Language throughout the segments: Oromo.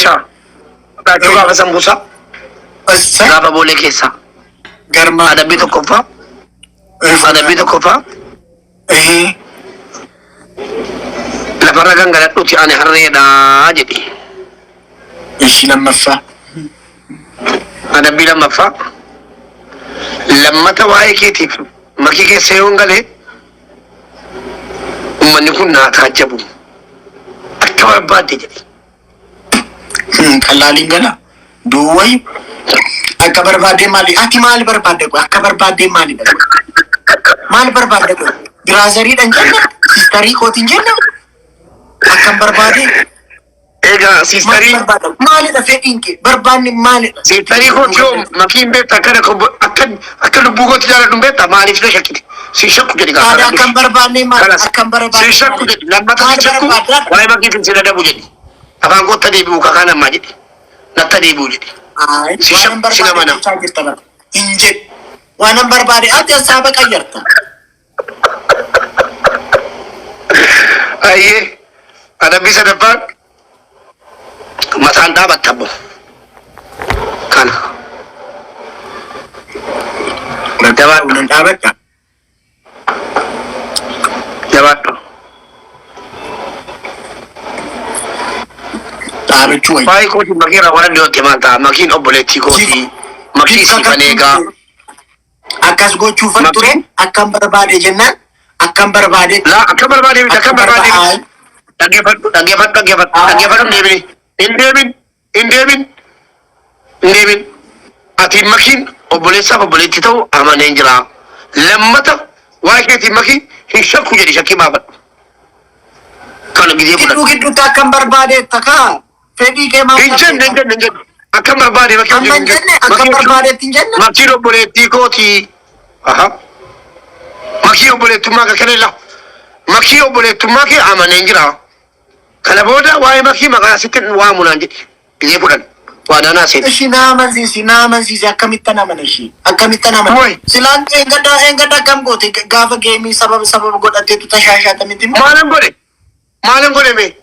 Rachaa. Rachuu gaafa sambuusaa. Gaafa boolee keessaa. Garmaa. Adabbii tokkoffaa. Adabbii tokkoffaa. Lafarra gangaladhuuti ani harreedhaa jedhi. Ishi lammaffaa. Adabbii lammaffaa. Lammata waa'ee keetiif makii keessa yoo galee uummanni kun naa taajjabu. Akka barbaadde jedhi. Qallaaliin gala. Duwway. Akka barbaadde maali? Ati maal barbaadde? Akka barbaadde maali? Maal barbaadde? Biraazariidhaan jenna? Sistarii kootiin jenna? Akkam barbaadde? Egaa sistarii maalidha fedhiin kee? Barbaanni maalidha? sistarii kooti yoo makiin beekta akka lubbuu kooti jaaladhu beekta maaliif na shakkite? Si shakku jedhi gaafa. Aadaa akkam barbaanne maali? Akkam barbaadde? Si shakku jedhi lammata si shakku waa'ee makiitiin si dadabu jedhi. Afaan kootta deebi'u kakaan ammaa jedhi. Natta deebi'u jedhi. Si shakku si nama nama. Inje waan barbaade ati hasaaba qayyarta. Ayyee adabbii sadaffaan mataan dhaabatta abbo. Kana. Jabaadhu nan dhaabadha. Jabaadhu. Dhaabachuu wayi. Baay'ee kooti makiirra waan dhiyootti maal ta'a? Makiin obboleettii kooti. Makii siifan eegaa. Akkas gochuufan ture akkam barbaade jennaan akkam barbaade. Laa akka barbaade miti akka barbaade miti. Dhaggeeffadhu hin deemin. Ati makiin obboleessaaf obboleettii ta'u amanee jira. Lammata waa'ee keetiin makiin hin shakku jedhi shakkii baafadhu. Kana gidee fudhadhu. Gidduutti akkam barbaade takaa fedhii kee maal? Hin jenne. Akkam barbaade makiin amma hin jenne akkam barbaadeetti hin jenne. Makiin obboleettii kooti. Makii obboleettummaa kan kenneella. Makii obboleettummaa kee amanee jira. Kana booda waa'ee makii maqaa sitti waamu naan jedhi. Gidee fudhadhu. Waadaanaa seeti. Ishi na amansiisi akkamittan amana ishii akkamittan amana. Silaan eeggadda akkam goote gaafa geemii sababa godhatteetu tashaashaata miti. Maalan godhe mee?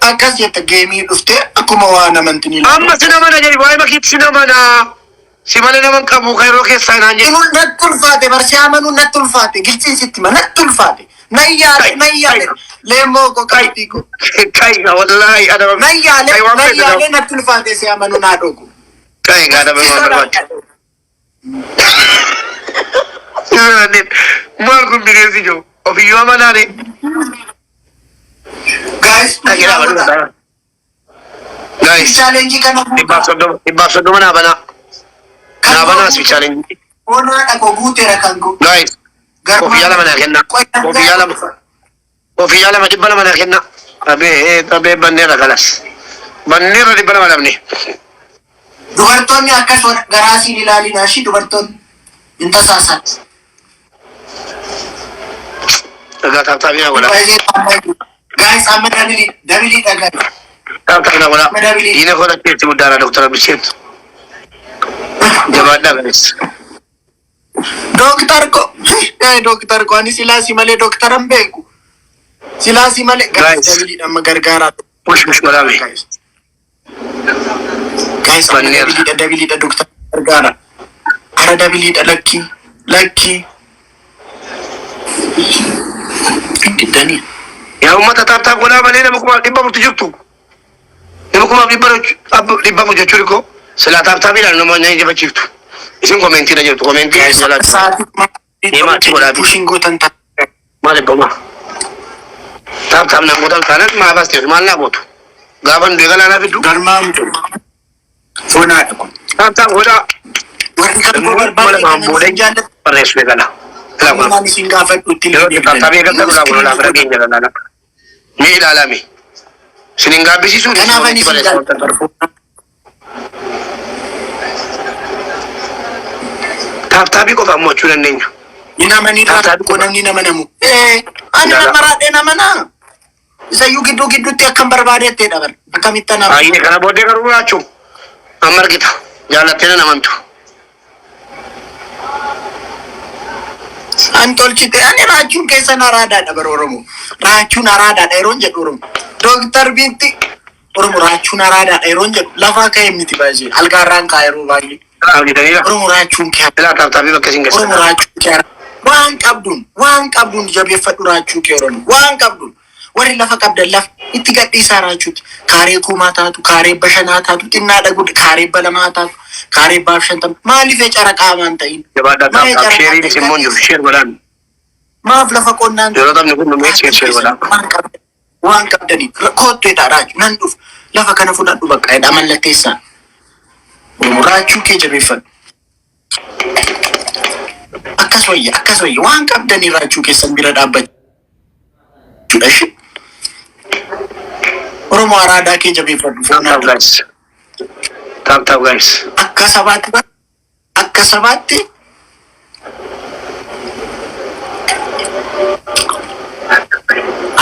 Akkas jetta geemii dhuftee akkuma waan amantini. Amma si namana jedhi waa'ee makiitti si namana. Si malee naman qabu kan yeroo keessaa naan jedhi. Natti ulfaate barsi amanuu natti ulfaate gilchiin sitti ma natti ulfaate. Nayyaale leemmoo ko qalbii ko. Kaiga wallahi adama. Nayyaale natti ulfaate si amanuu naa dhogu. Kaiga adama waan barbaachisu. Maal kun bineensi jiru? Ofiyyuu amanaane. Guys, challenge kana dhibbaaf soddoma naa banaa. Naa banaa si challenge. Onaadha ko guuteera kan go. Guys, ofiyyaa lama naa kenna. Ofiyyaa lama dhibba lama naa kenna. Abee banneera kalas. Banneera dhibba lama dhabne. Dubartoonni akkas garaasiin ilaalina ishii dubartoonni hin tasaasan. Dhagaa taaptaabii naa godha. Guys, amma dabilii dhagaa. Taaptaabii naa godha. Diina godha keessi guddaadha Dr. Bisheetu. Jabaadhaa ganis. Doktar ko ani silaasi malee doktaran beeku. Silaasi malee dabilii amma gargaaraa. Push godhame. Guys, dabiliidha doktar gargaara. Ara dabiliidha lakki. Diddanii. Yaa uummata taaptaaf godhaa malee nama kumaaf dhibba murti jirtu. Nama kumaaf dhibba murti jechuun koo silaa taaptaafiidhaan nama nyaanyi jabachiiftu. Isin koomentiidha jirtu koomentii jalaa. Deemaatti godhaa fi. Pushin gootan ta'a. Maal eebbamaa? Taaptaaf naan gootan taanaan maa baasteetu maal naa gootu? Gaafa nu deegalaa naa fiddu. Galmaan fonaadha kun. Taaptaaf godhaa. Warri kan barbaade jaallatu. Barreessu eegala. Kan isin gaafadhu itti taaptaafii eegalta godhaa kun olaaf dhageenya daldala. Ni ilaalame. Sinin gaabbisiisuu ni kanaafan isin taaptaabii qofa ammoo jechuu dandeenya. Namni raaduu namni nama namu. Ani nama raadhee nama naa. Isayyuu gidduutti akkam barbaadeettee dhaban. Akkamitti nama. Ayyee kana booddee garuu Rachuu amma argita. Jaallattee namantu. An tolchite ani Rachuun keessa araadaadha bara Oromoo. Rachuun araadaadha yeroo jedhu Oromoo. Doktar Binti Oromoo raachuun araadaadha yeroo jedhu lafaa ka'ee miti baay'ee algaarraan kaa'e yeroo baay'ee. Oromoo raachuun kee Oromoo raachuun kee waan qabduun jabeeffadhu raachuu kee Oromoo waan qabduun warri lafa qabdan lafa itti gadhiisaa raachuuti kaaree kuumaa taatu kaaree bashanaa taatu xinnaa dhaguudha kaaree balamaa taatu kaaree baaf shantama maaliif cara qaamaan ta'in maaf lafa qonnaan waan qabdanii kootteedha raachuu nan dhufu lafa kana fudhadhu bakka edha mallatteessaa raachuu kee jabeeffadhu. Akkas wayya waan qabdanii raachuu keessan bira dhaabbachuudha shi. Oromoo araadaa kee jabeeffadhu. Tap guys. Akka sabaatti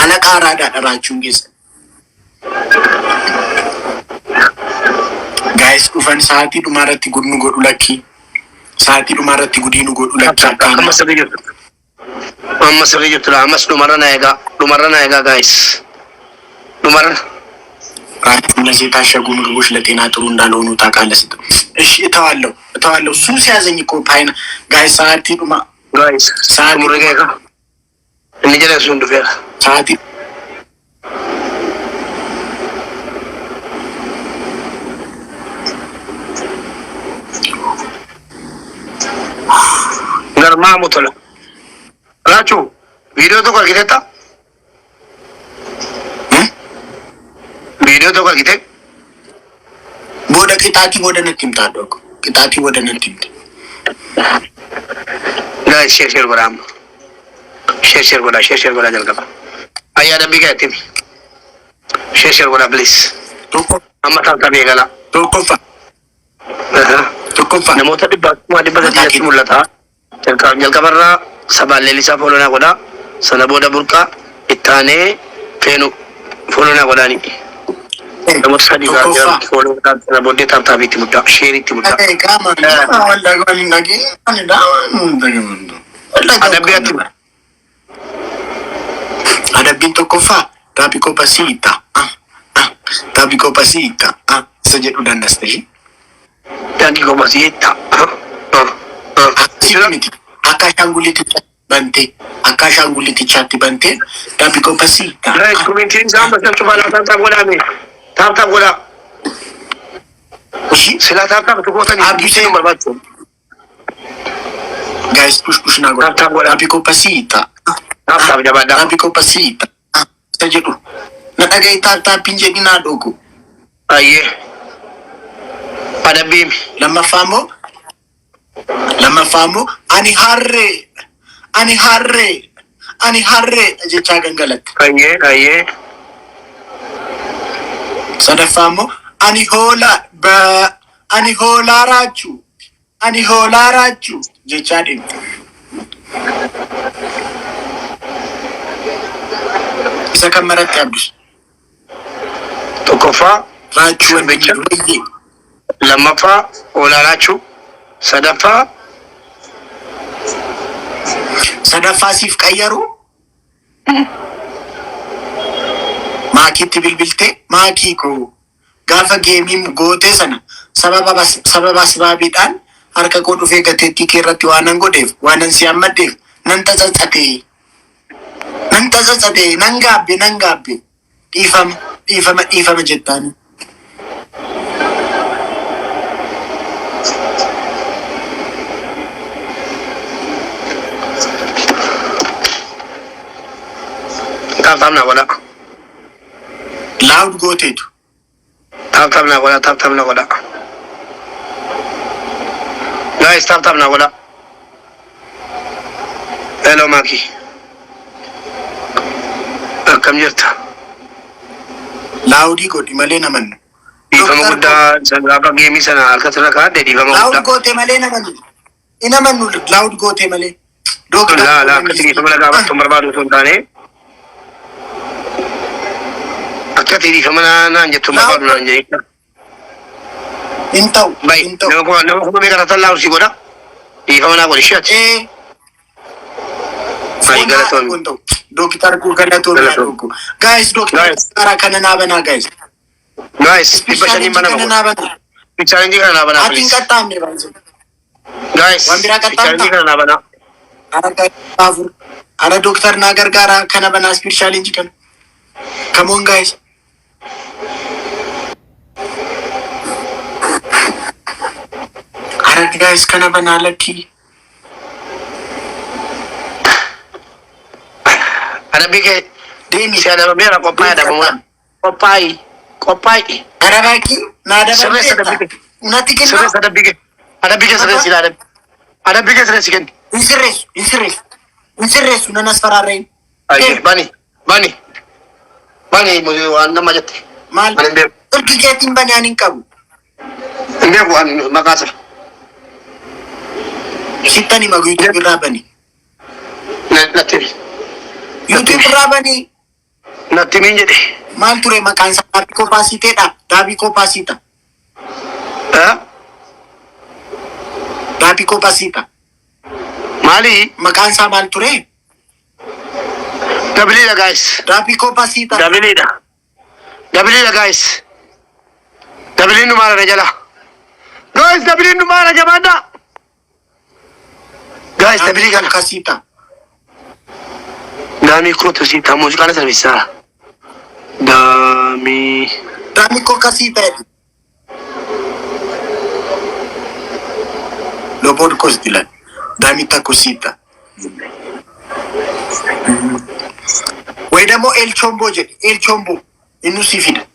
alaqa araadaadha raachuun keessan. Guys dhufan sa'aatii dhumaarratti gudnu godhu lakkii. Sa'aatii dhumaarratti gudiinu godhu lakkii. Amma sirrii jirtu ammas dhumarra na eegaa guys. Dhumarra. Raachuun asii taashaguun rubush ለጤና ጥሩ እንዳልሆኑ ታውቃለህ ስትል እሺ እተዋለሁ ሱስ ያዘኝ እኮ ፓይና ጋይስ ሰዓቲ ዱማ ጋይስ ሰዓት ሙረጋጋ እንጀለሱ እንደፈራ ሰዓቲ ገርማ ሞተለ ራቹ ቪዲዮ तो कर गिरता वीडियो तो कर गिते बोडा किताती बोडा नतिम ताडो किताती बोडा नतिम गाइस शेयर करा हम शेयर करा जल्दी का आया डब्बी कहती शेयर करा प्लीज तो अम्मा था भी गला तो कोफा नमो था डिब्बा दिया मुल्ला था जल का बर्रा सबा ले लिसा फोलो ना कोड़ा सना बोडा बुरका इताने फेनु फोलो ना कोड़ा नहीं नमो सदी का फोलो का सना बोडे था भी तिमुटा शेरी तिमुटा wala gani nagi ani dawan ndagimando adabin to kofa tapi ko pasita saja udah nastasi tapi ko pasita akashanguliti chati bante tapi ko pasita guys commenting sama sa coba tap bola ni tap bola sila tap tu kota ni abuse nomor baca guys push na go tap bola tapi ko pasita tap jabat tapi ko pasita saja tu natagay tap pinjedi na dogo aye pada bim lama famu ani harre jecha gangalat aye sadafamu ani hola rachu jecha din isa kamarat abdus tokofa rachu becha lamafa hola rachu sadafa sif qayaru maakitti bilbilte maakii ko gaafa geemiin goote sana sababa asbaabiidhaan harka koo dhufee gateettii kee irratti waanan godheef waanan si hammadheef nan xaxaxate nan gaabbe dhiifama jettaan. tap na wala loud gooteetu tap na wala guys tap na wala hello Makii akkam jirta loud godhi malee naman dhiifama guddaa gaafa geemii sana harka sana kaadde dhiifama guddaa loud goote malee naman loud goote malee la akkasi dhiifama gaafa tun barbaadu sun taane akkati dhiifama naan jettu barbaadu naan jedhe intau nama kuma beekata tallaa si godha dhiifama naa godhe shiati Ay galatoon doktar ku galatoon guys doktar kana na bana guys Guys, iba siya ni mana ko. Challenge ka na ba na, please? Ating katam ni Banzo. Guys, challenge ka na ba na? Ada dokter nagar gara kana bana speed challenge kan. Come on guys. Ada guys kana bana laki. Ada bigay. Dini Siya na mabira kopay ada mga kopay. ada laki. Nada Sere sa bata. bigay. Unati kan. Sere sa bigay. Ada bigay sila ada. Ada bigay sila sikin. Inseres unanas fararain. Ay, bani mo anda majate. Mal. Ande. Turki ketin banyanin kabu. Ande ko an makasa. Sita ni magu YouTube rabani. Natimi. YouTube rabani. Natimi jadi. Mal ture makan sapi ko pasite da. Dabi ko pasita. Dabi ko pasita. Mali. Makan sa mal ture. Dabili na guys. Dabi ko pasita. Dabili na guys. Dabili numara na jala. Guys, dabili numara jamanda. Guys, dabili kan kasita. Dami ko to sita musika na servisa. Dami ko kasita. Lobod ko stilan. Dami ta kusita. Weda mo El Chombo je. El Chombo. Inu sifida.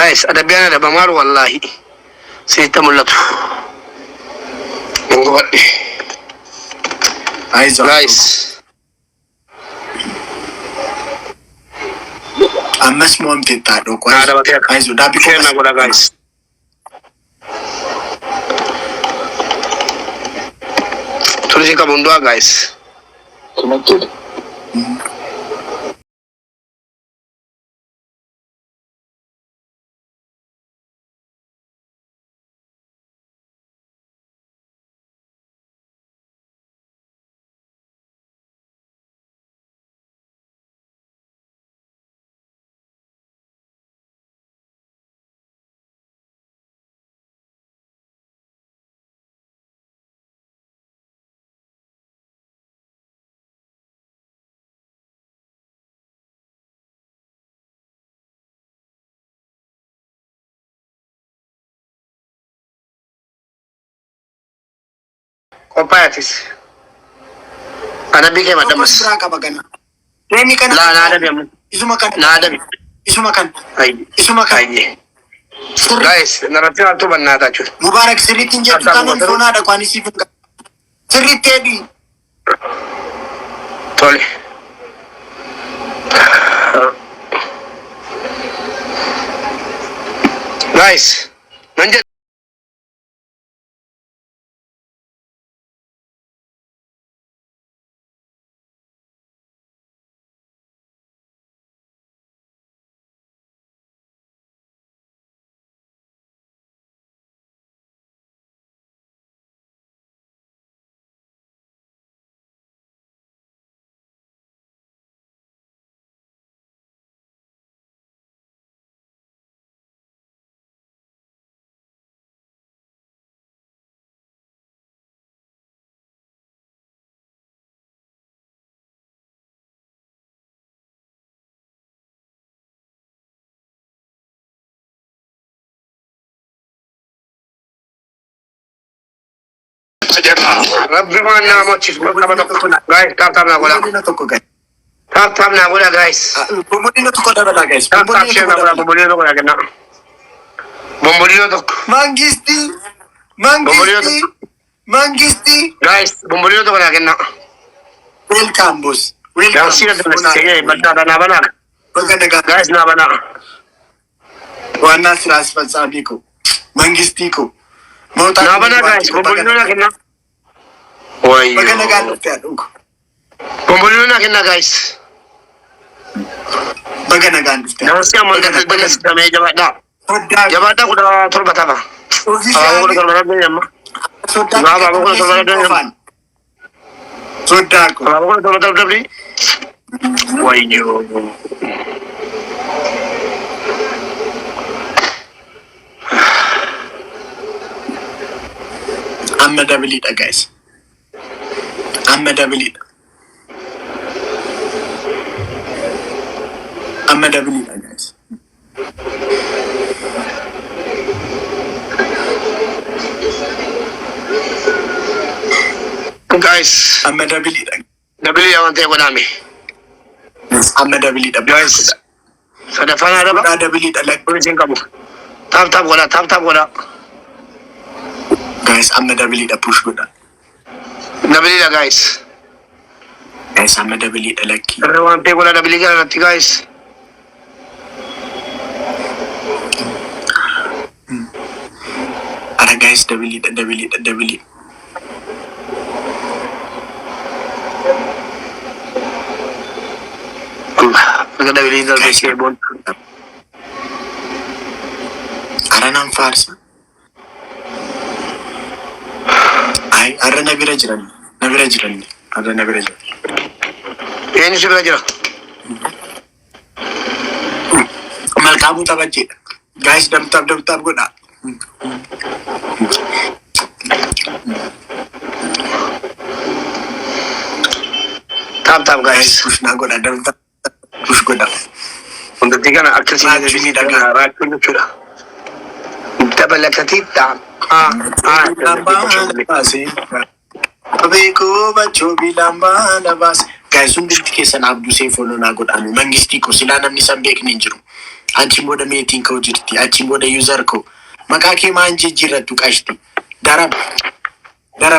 guys, ada biana da bamar wallahi. Sai ta mullatu. Mun ga guys. Amas mo am tentado ko. Ada batia. Aizo dabi ko na gola guys. Tulisin ka mundua guys. Connected. Kompatis. Ada bigay madamas. Ka bagana. Remi kana. La ada biam. Isumakan. La ada. Isumakan. Ay. Isumakan. Ay. Guys, narating ato ban nata chud. Mubarak siritin je kanon sona da kwani sifin ka. Siritedi. Tole. Guys, nanje Rabbi mana mo chis guys, tap na gola. Tap na gola guys. Bombolino to ko da guys. Tap share na gola bombolino ko na. Bombolino to. Mangisti. Guys, bombolino to ko na. Welcome boss. Yang sila to na sige, basta na bana. Guys na bana. Wana sila sabi ko. Mangisti ko. Na bana guys, bombolino na kina. Oy. Maganagan tayo. Bombolino na kina guys. Maganagan tayo. Yang siya mo na sa may jabata. Jabata ko na turbata ba. Ako ko na turbata din yamma. Baba ko na turbata din yamma. Soda ko. Baba ko na turbata din. Why you? Amma dabiliidha guys. Amma dabiliidha. Amma dabiliidha guys. Guys, Amma dabiliidha. dabili yang teh konami. Amma dabiliidha. Guys, sada fana ada Udah pak? dabiliidha like Kucing kamu. Tap goda. guys. Amma dabiliidha push godha. Dabili dah guys. Guys, amma dabiliidha like. Rewan teh goda dabili kan nanti guys. Ada guys dabiliidha. Allah, agak dabili dah besi bon. Ada nang farsa. Ay, ada nabira jiran. Ada nabira jiran. Ini sudah aja. Mal kamu tabaci. Guys, dam tab godha. Tap guys. Push na godha dam tab push godha. Untuk tiga nak akal sini Rachuu dari dah. dah Rachuu ni sudah. Double lekatip tam. Abeko bacho bilamba labas. Guys, hundi keessan abduu seefoon na godhan. Mangisti ko sila namni san beekni jiru. Achi booda meetiin koo jirti. Achi booda user ko. Maqaa kee maan jijjiirrattu qashti. Daram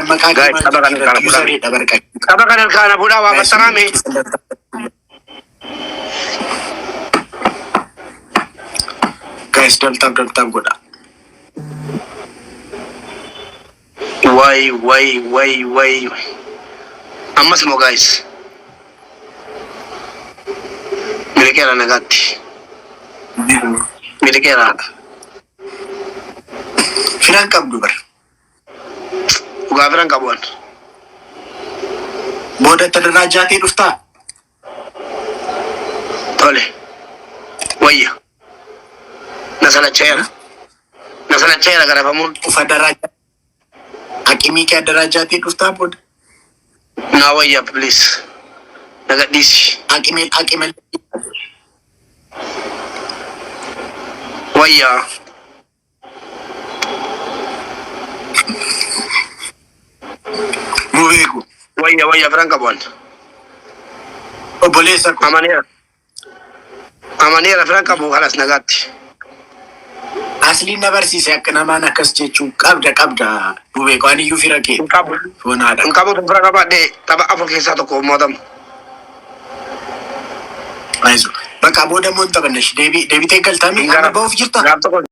maqaa kee Guys, maan apa kan jijjiirrattu userii dhabarqatti. Apa kan kana budak wa batarame? Guys, dam tab godha. Why? Amma semua guys. Milikera nagati. Milikera. Firan qabdu bar. Ugafiran kabuan. Booda tadarrajaatee dhuftaa. Tole. Wayya. Nasala chera kana pamun. Ufa daraja. Akimii kee darajaatii dhuftaa booda. Na wayya please. Nagadisi. Akimii. Wayya. Mubeeku. Wayya firan kabuan. Obboleessa ko. Amanera firan kabu halas nagati. Asliin na barsiise akka namaan akkas jechuu qabda. Mubeeku ani iyyuu fira kee. Kabu. Foonaadha. Kabu tu firan kabade taba afur keessa tokko modam. Aizu. Bakka booda moon taphannesh deebitee galtaami. Amma ba'uuf jirta. Gaaf tokko